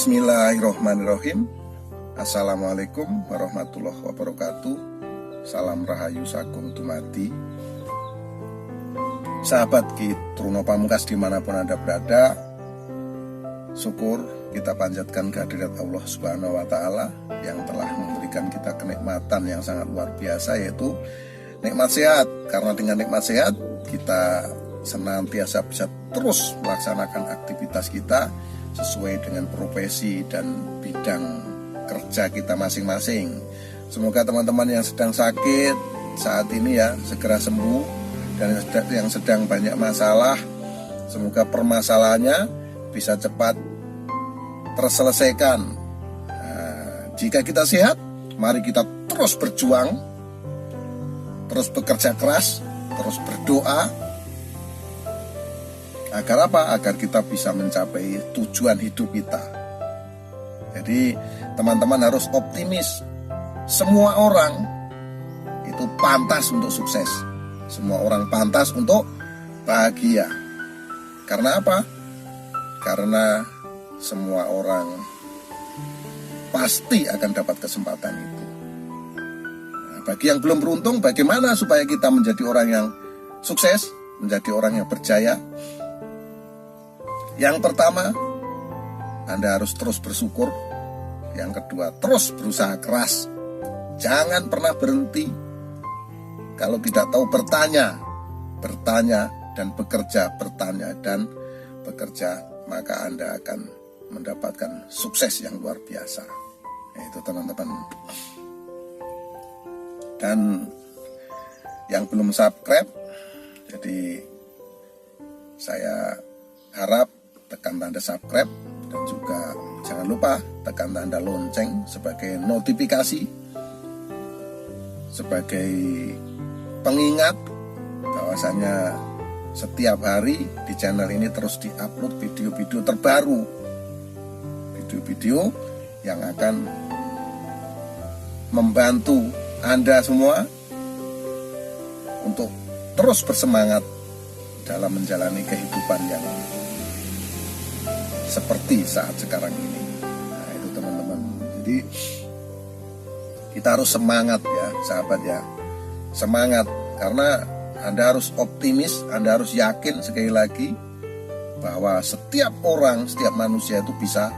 Bismillahirrahmanirrahim. Assalamualaikum warahmatullahi wabarakatuh. Salam rahayu sagung dumadi. Sahabat Ki Truno Pamungkas dimanapun Anda berada, syukur kita panjatkan kehadirat Allah Subhanahu wa Ta'ala yang telah memberikan kita kenikmatan yang sangat luar biasa, yaitu nikmat sehat. Karena dengan nikmat sehat kita senantiasa bisa terus melaksanakan aktivitas kita sesuai dengan profesi dan bidang kerja kita masing-masing. Semoga teman-teman yang sedang sakit saat ini ya segera sembuh, dan yang sedang banyak masalah, semoga permasalahannya bisa cepat terselesaikan. Jika kita sehat, mari kita terus berjuang, terus bekerja keras, terus berdoa. Agar apa? Agar kita bisa mencapai tujuan hidup kita. Jadi teman-teman harus optimis. Semua orang itu pantas untuk sukses. Semua orang pantas untuk bahagia. Karena apa? Karena semua orang pasti akan dapat kesempatan itu. Nah, bagi yang belum beruntung, bagaimana supaya kita menjadi orang yang sukses, menjadi orang yang berjaya? Yang pertama, Anda harus terus bersyukur. Yang kedua, terus berusaha keras. Jangan pernah berhenti. Kalau tidak tahu, bertanya dan bekerja, bertanya dan bekerja, maka Anda akan mendapatkan sukses yang luar biasa. Itu teman-teman. Dan yang belum subscribe, jadi saya harap tekan tanda subscribe, dan juga jangan lupa tekan tanda lonceng sebagai notifikasi, sebagai pengingat bahwasanya setiap hari di channel ini terus diupload video-video terbaru, video-video yang akan membantu Anda semua untuk terus bersemangat dalam menjalani kehidupan yang seperti saat sekarang ini. Nah, itu teman-teman. Jadi kita harus semangat ya, sahabat ya. Semangat, karena Anda harus optimis, Anda harus yakin sekali lagi bahwa setiap orang, setiap manusia itu bisa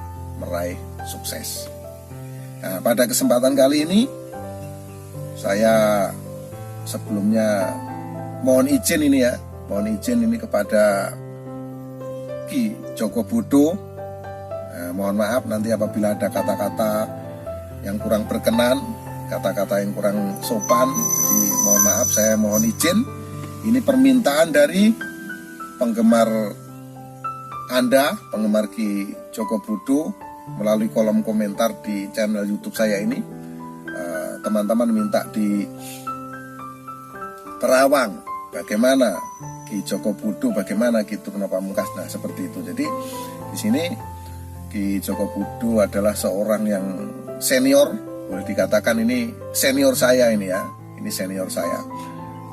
meraih sukses. Nah, pada kesempatan kali ini saya sebelumnya mohon izin ini kepada Ki Joko Budo. Mohon maaf nanti apabila ada kata-kata yang kurang berkenan, kata-kata yang kurang sopan, jadi mohon maaf, saya mohon izin. Ini permintaan dari penggemar Anda, penggemar Ki Joko Budo, melalui kolom komentar di channel YouTube saya ini. Teman-teman minta di terawang bagaimana Ki Joko Budo, bagaimana Ki Truno Pamungkas. Nah, seperti itu. Jadi di sini Ki Joko Budo adalah seorang yang senior, boleh dikatakan ini senior saya ini ya. Ini senior saya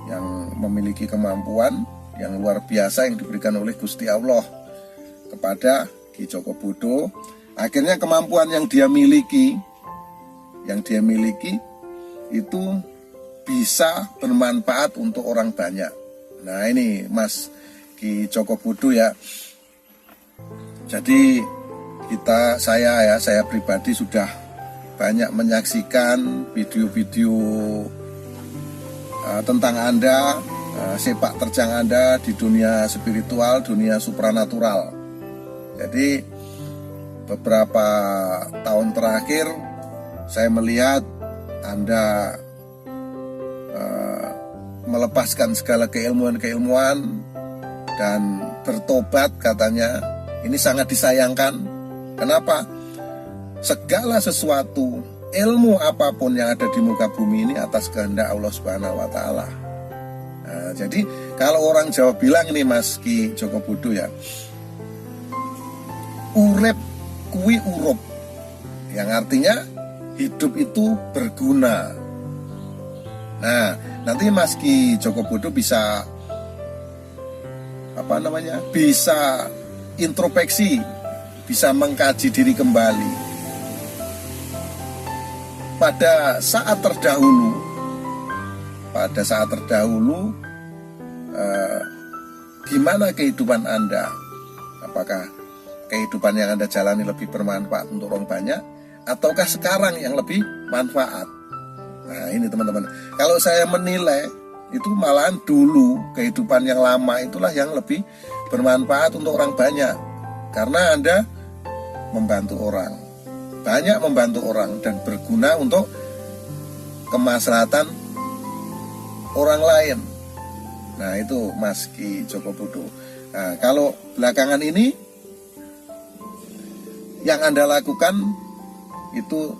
yang memiliki kemampuan yang luar biasa yang diberikan oleh Gusti Allah kepada Ki Joko Budo. Akhirnya kemampuan yang dia miliki itu bisa bermanfaat untuk orang banyak. Nah, ini Mas Ki Joko Budo ya. Jadi saya pribadi sudah banyak menyaksikan video-video tentang Anda, sepak terjang Anda di dunia spiritual, dunia supranatural. Jadi beberapa tahun terakhir saya melihat Anda melepaskan segala keilmuan dan bertobat katanya. Ini sangat disayangkan. Kenapa? Segala sesuatu, ilmu apapun yang ada di muka bumi ini atas kehendak Allah Subhanahu wa Ta'ala. Nah, jadi kalau orang Jawa bilang ini Mas Ki Joko Budo ya, urip kuwi urup, yang artinya hidup itu berguna. Nah, nanti Mas Ki Joko Budo bisa bisa introspeksi bisa mengkaji diri kembali. Pada saat terdahulu, gimana kehidupan Anda? Apakah kehidupan yang Anda jalani lebih bermanfaat untuk orang banyak, ataukah sekarang yang lebih manfaat? Nah ini teman-teman, kalau saya menilai itu malahan dulu kehidupan yang lama itulah yang lebih bermanfaat untuk orang banyak, karena Anda membantu orang, banyak membantu orang dan berguna untuk kemaslahatan orang lain. Nah itu Mas Ki Joko Budo. Nah kalau belakangan ini yang Anda lakukan itu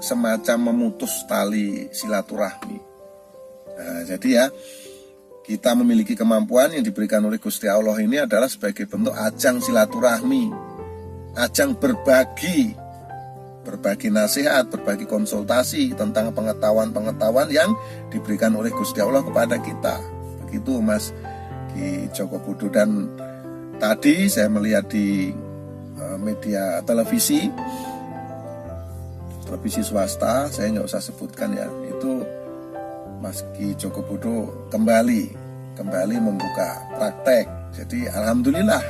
semacam memutus tali silaturahmi. Nah, jadi ya, kita memiliki kemampuan yang diberikan oleh Gusti Allah ini adalah sebagai bentuk ajang silaturahmi, ajang berbagi nasihat, berbagi konsultasi tentang pengetahuan-pengetahuan yang diberikan oleh Gusti Allah kepada kita. Begitu Mas Ki Joko Budo. Dan tadi saya melihat di media televisi swasta, saya nggak usah sebutkan ya, itu Mas Ki Joko Budo kembali membuka praktek. Jadi alhamdulillah.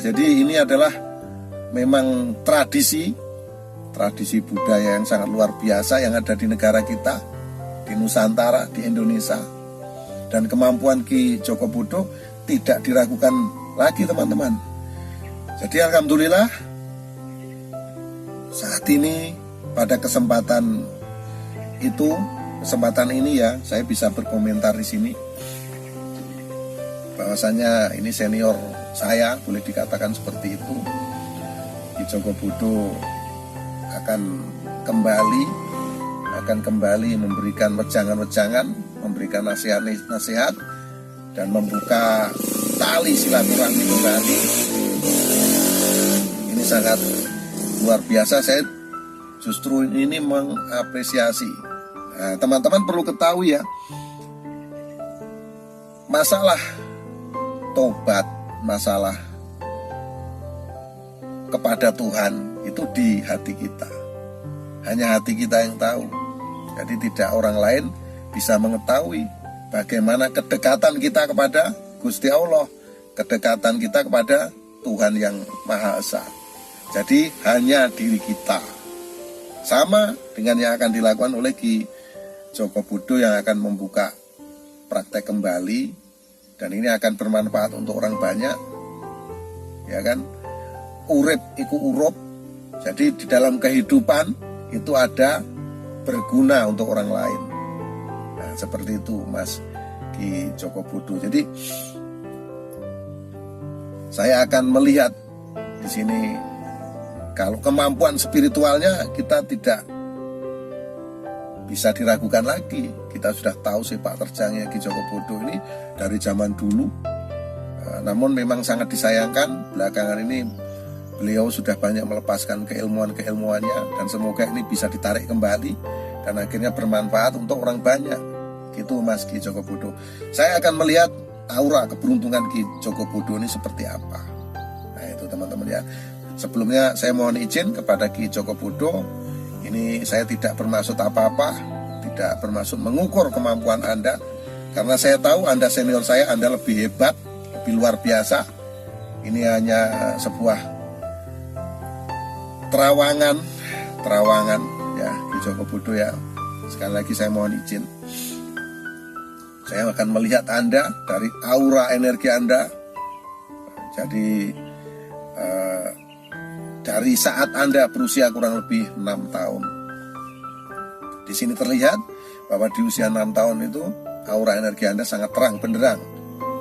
Jadi ini adalah memang tradisi budaya yang sangat luar biasa yang ada di negara kita, di Nusantara, di Indonesia. Dan kemampuan Ki Joko Budo tidak diragukan lagi teman-teman. Jadi alhamdulillah saat ini pada kesempatan ini ya, saya bisa berkomentar di sini bahwasanya ini senior saya, boleh dikatakan seperti itu. Ki Joko Budo akan kembali memberikan wejangan-wejangan, memberikan nasihat-nasihat dan membuka tali silaturahmi kembali. Ini sangat luar biasa, saya justru ini mengapresiasi. Nah, teman-teman perlu ketahui ya, masalah tobat, masalah kepada Tuhan itu di hati kita. Hanya hati kita yang tahu. Jadi tidak orang lain bisa mengetahui bagaimana kedekatan kita kepada Gusti Allah, kedekatan kita kepada Tuhan yang Maha Esa. Jadi hanya diri kita. Sama dengan yang akan dilakukan oleh Ki Joko Budo yang akan membuka praktek kembali, dan ini akan bermanfaat untuk orang banyak. Ya kan? Urip iku urup. Jadi di dalam kehidupan itu ada berguna untuk orang lain. Nah, seperti itu Mas Ki Joko Budo. Jadi saya akan melihat di sini, kalau kemampuan spiritualnya kita tidak bisa diragukan lagi. Kita sudah tahu sepak terjangnya Ki Joko Budo ini dari zaman dulu. Namun memang sangat disayangkan belakangan ini beliau sudah banyak melepaskan keilmuannya, dan semoga ini bisa ditarik kembali dan akhirnya bermanfaat untuk orang banyak. Gitu Mas Ki Joko Budo. Saya akan melihat aura keberuntungan Ki Joko Budo ini seperti apa. Nah itu teman-teman ya. Sebelumnya saya mohon izin kepada Ki Joko Budo. Ini saya tidak bermaksud apa-apa, tidak bermaksud mengukur kemampuan Anda, karena saya tahu Anda senior saya, Anda lebih hebat, lebih luar biasa. Ini hanya sebuah terawangan ya Ki Joko Budo ya. Sekali lagi saya mohon izin. Saya akan melihat Anda dari aura energi Anda. Jadi dari saat Anda berusia kurang lebih 6 tahun. Di sini terlihat bahwa di usia 6 tahun itu aura energi Anda sangat terang benderang.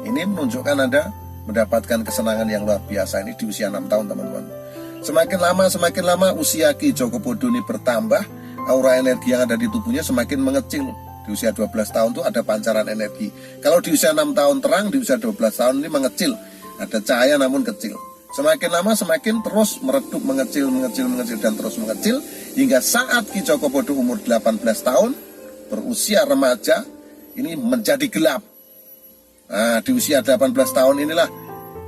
Ini menunjukkan Anda mendapatkan kesenangan yang luar biasa ini di usia 6 tahun teman-teman. Semakin lama usia Ki Joko Budo ini bertambah, aura energi yang ada di tubuhnya semakin mengecil. Di usia 12 tahun itu ada pancaran energi. Kalau di usia 6 tahun terang, di usia 12 tahun ini mengecil. Ada cahaya namun kecil. Semakin lama semakin terus meredup, mengecil dan terus mengecil, hingga saat Ki Joko Budo umur 18 tahun, berusia remaja, ini menjadi gelap. Nah, di usia 18 tahun inilah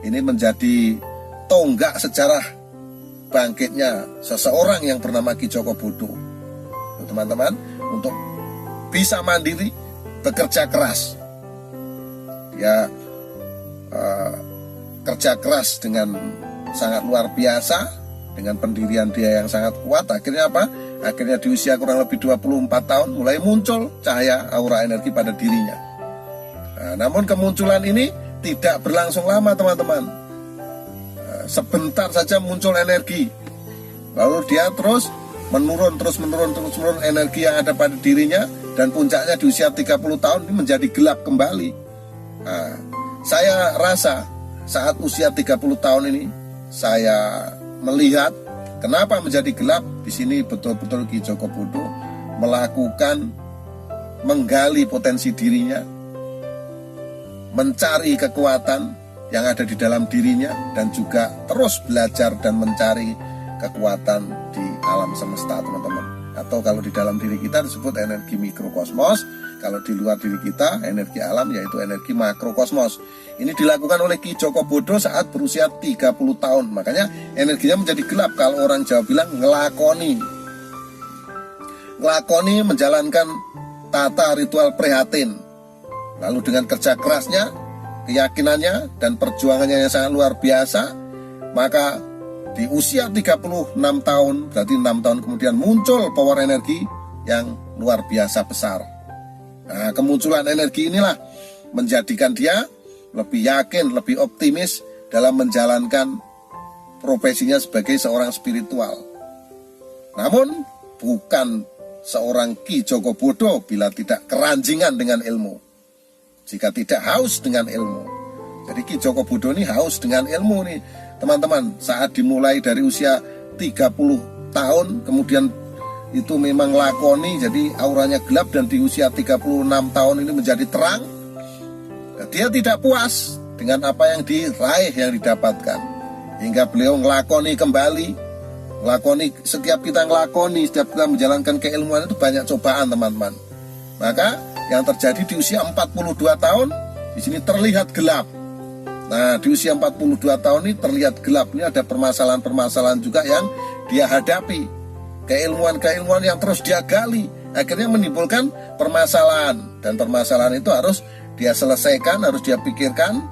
ini menjadi tonggak sejarah bangkitnya seseorang yang bernama Ki Joko Bodo, teman-teman, untuk bisa mandiri, bekerja keras. Dia kerja keras dengan sangat luar biasa, dengan pendirian dia yang sangat kuat. Akhirnya apa? Akhirnya di usia kurang lebih 24 tahun mulai muncul cahaya aura energi pada dirinya. Nah, namun kemunculan ini tidak berlangsung lama, teman-teman. Sebentar saja muncul energi, lalu dia terus menurun energi yang ada pada dirinya, dan puncaknya di usia 30 tahun ini menjadi gelap kembali. Nah, saya rasa saat usia 30 tahun ini saya melihat kenapa menjadi gelap. Di sini betul-betul Ki Joko Bodo menggali potensi dirinya, mencari kekuatan yang ada di dalam dirinya, dan juga terus belajar dan mencari kekuatan di alam semesta, teman-teman. Atau kalau di dalam diri kita disebut energi mikrokosmos, kalau di luar diri kita energi alam, yaitu energi makrokosmos. Ini dilakukan oleh Ki Joko Bodo saat berusia 30 tahun. Makanya energinya menjadi gelap. Kalau orang Jawa bilang ngelakoni menjalankan tata ritual prihatin. Lalu dengan kerja kerasnya, keyakinannya, dan perjuangannya yang sangat luar biasa, maka di usia 36 tahun, berarti 6 tahun kemudian, muncul power energi yang luar biasa besar. Nah, kemunculan energi inilah menjadikan dia lebih yakin, lebih optimis dalam menjalankan profesinya sebagai seorang spiritual. Namun bukan seorang Ki Joko Bodo bila tidak keranjingan dengan ilmu, jika tidak haus dengan ilmu. Jadi Ki Joko Bodo ini haus dengan ilmu nih, teman-teman. Saat dimulai dari usia 30 tahun, kemudian itu memang lakoni, jadi auranya gelap, dan di usia 36 tahun ini menjadi terang. Dia tidak puas dengan apa yang diraih, yang didapatkan, hingga beliau ngelakoni kembali. Setiap kita menjalankan keilmuan itu banyak cobaan, teman-teman. Maka yang terjadi di usia 42 tahun, di sini terlihat gelap. Nah, di usia 42 tahun ini terlihat gelap. Ini ada permasalahan-permasalahan juga yang dia hadapi. Keilmuan-keilmuan yang terus dia gali, akhirnya menimbulkan permasalahan. Dan permasalahan itu harus dia selesaikan, harus dia pikirkan.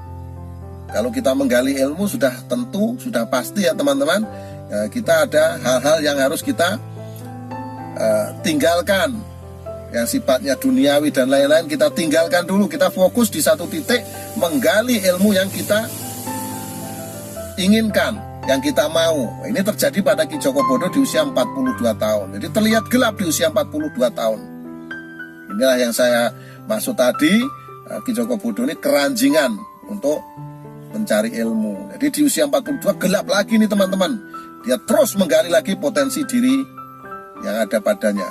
Kalau kita menggali ilmu sudah tentu, sudah pasti ya teman-teman, kita ada hal-hal yang harus kita tinggalkan, yang sifatnya duniawi dan lain-lain kita tinggalkan dulu. Kita fokus di satu titik, menggali ilmu yang kita inginkan, yang kita mau. Ini terjadi pada Ki Joko Bodo di usia 42 tahun. Jadi terlihat gelap di usia 42 tahun. Inilah yang saya maksud tadi, Ki Joko Bodo ini keranjingan untuk mencari ilmu. Jadi di usia 42 gelap lagi nih teman-teman. Dia terus menggali lagi potensi diri yang ada padanya.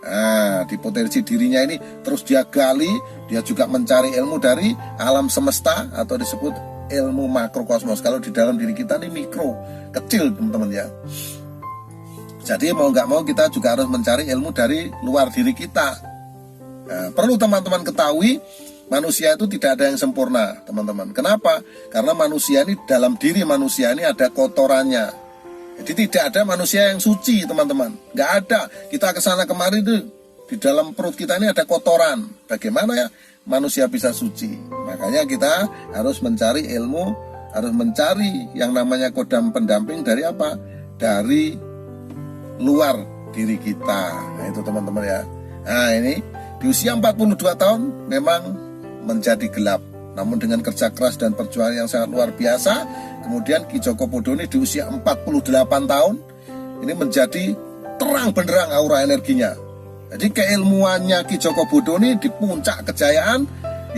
Nah, di potensi dirinya ini terus dia gali. Dia juga mencari ilmu dari alam semesta, atau disebut ilmu makrokosmos. Kalau di dalam diri kita ini mikro, kecil teman-teman ya. Jadi mau nggak mau kita juga harus mencari ilmu dari luar diri kita. Nah, perlu teman-teman ketahui, manusia itu tidak ada yang sempurna, teman-teman. Kenapa? Karena manusia ini, dalam diri manusia ini ada kotorannya. Jadi tidak ada manusia yang suci, teman-teman. Nggak ada. Kita kesana kemari itu, di dalam perut kita ini ada kotoran. Bagaimana ya manusia bisa suci? Makanya kita harus mencari ilmu, harus mencari yang namanya kodam pendamping dari apa? Dari luar diri kita. Nah, itu teman-teman ya. Nah, ini di usia 42 tahun memang menjadi gelap. Namun dengan kerja keras dan perjuangan yang sangat luar biasa, kemudian Ki Joko Bodo ini di usia 48 tahun ini menjadi terang benderang aura energinya. Jadi keilmuannya Ki Joko Bodo ini di puncak kejayaan,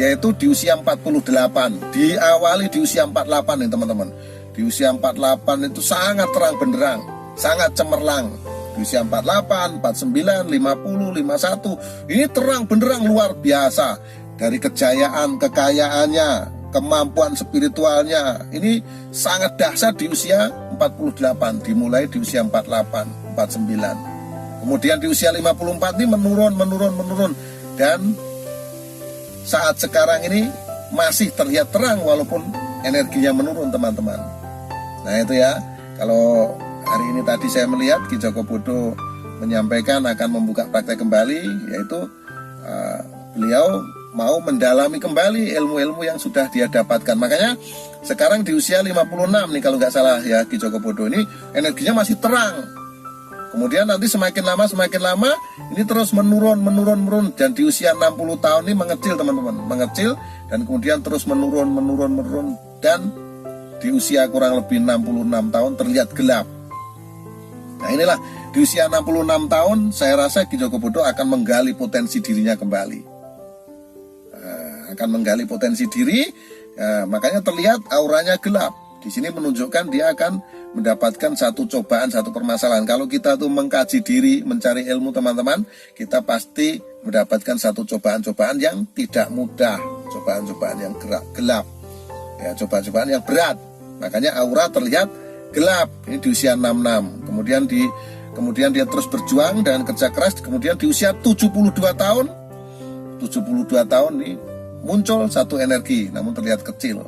yaitu di usia 48. Diawali di usia 48 nih teman-teman. Di usia 48 itu sangat terang benderang, sangat cemerlang. Di usia 48, 49, 50, 51, ini terang benderang luar biasa. Dari kejayaan, kekayaannya, kemampuan spiritualnya, ini sangat dahsyat di usia 48. Dimulai di usia 48, 49. Kemudian di usia 54 ini menurun. Dan saat sekarang ini masih terlihat terang walaupun energinya menurun, teman-teman. Nah itu ya, kalau hari ini tadi saya melihat Ki Joko Bodo menyampaikan akan membuka praktek kembali, yaitu beliau mau mendalami kembali ilmu-ilmu yang sudah dia dapatkan. Makanya sekarang di usia 56 nih kalau nggak salah ya, Ki Joko Bodo ini energinya masih terang. Kemudian nanti semakin lama ini terus menurun dan di usia 60 tahun ini mengecil teman-teman, mengecil dan kemudian terus menurun dan di usia kurang lebih 66 tahun terlihat gelap. Nah inilah di usia 66 tahun saya rasa Ki Joko Bodo akan menggali potensi dirinya kembali. Akan menggali potensi diri, makanya terlihat auranya gelap. Di sini menunjukkan dia akan mendapatkan satu cobaan, satu permasalahan. Kalau kita tuh mengkaji diri, mencari ilmu teman-teman, kita pasti mendapatkan satu cobaan-cobaan yang tidak mudah, cobaan-cobaan yang gelap, ya, cobaan-cobaan yang berat. Makanya aura terlihat gelap. Ini di usia 66. Kemudian dia terus berjuang dan kerja keras. Kemudian di usia 72 tahun nih muncul satu energi, namun terlihat kecil.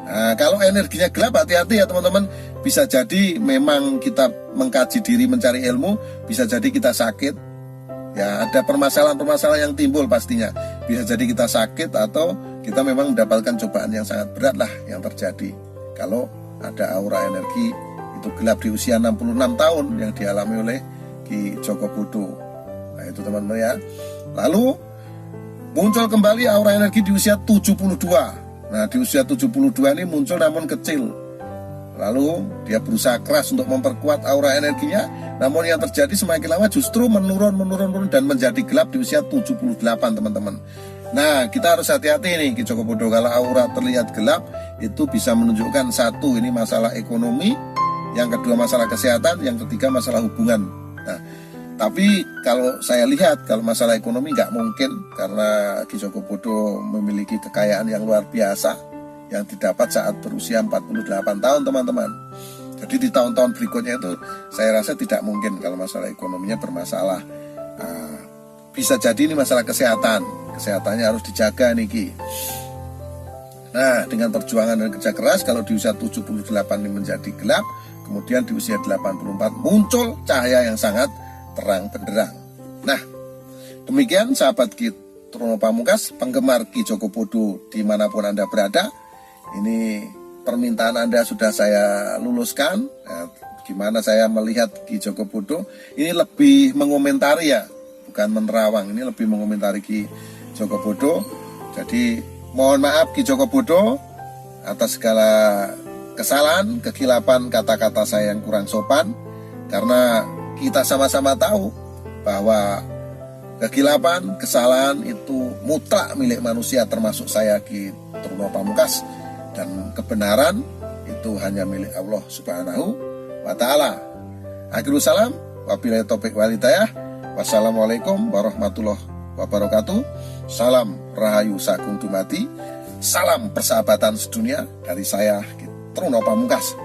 Nah, kalau energinya gelap, hati-hati ya teman-teman. Bisa jadi memang kita mengkaji diri, mencari ilmu, bisa jadi kita sakit. Ya, ada permasalahan-permasalahan yang timbul pastinya. Bisa jadi kita sakit atau kita memang mendapatkan cobaan yang sangat berat lah yang terjadi. Kalau ada aura energi itu gelap di usia 66 tahun yang dialami oleh Ki Joko Bodo. Nah, itu teman-teman ya. Lalu muncul kembali aura energi di usia 72. Nah di usia 72 ini muncul namun kecil. Lalu dia berusaha keras untuk memperkuat aura energinya, namun yang terjadi semakin lama justru menurun dan menjadi gelap di usia 78 teman-teman. Nah kita harus hati-hati nih Ki Joko Bodo. Kalau aura terlihat gelap itu bisa menunjukkan satu, ini masalah ekonomi, yang kedua masalah kesehatan, yang ketiga masalah hubungan. Nah tapi kalau saya lihat, kalau masalah ekonomi nggak mungkin, karena Ki Joko Bodo memiliki kekayaan yang luar biasa yang didapat saat berusia 48 tahun teman-teman. Jadi di tahun-tahun berikutnya itu saya rasa tidak mungkin kalau masalah ekonominya bermasalah. Bisa jadi ini masalah kesehatannya harus dijaga nih Ki. Nah dengan perjuangan dan kerja keras, kalau di usia 78 ini menjadi gelap, kemudian di usia 84 muncul cahaya yang sangat terang benderang. Nah, demikian sahabat Ki Truno Pamungkas, penggemar Ki Joko Bodo dimanapun Anda berada. Ini permintaan Anda sudah saya luluskan. Nah, gimana saya melihat Ki Joko Bodo? Ini lebih mengomentari ya, bukan menerawang. Ini lebih mengomentari Ki Joko Bodo. Jadi mohon maaf Ki Joko Bodo atas segala kesalahan, kekilapan kata-kata saya yang kurang sopan, karena kita sama-sama tahu bahwa kekilapan, kesalahan itu mutlak milik manusia, termasuk saya Ki Truno Pamungkas, dan kebenaran itu hanya milik Allah Subhanahu wa Ta'ala. Akhirul salam, wabillahi taufiq wal hidayah. Wassalamualaikum warahmatullahi wabarakatuh. Salam rahayu sagung dumadi. Salam persahabatan sedunia dari saya Ki Truno Pamungkas.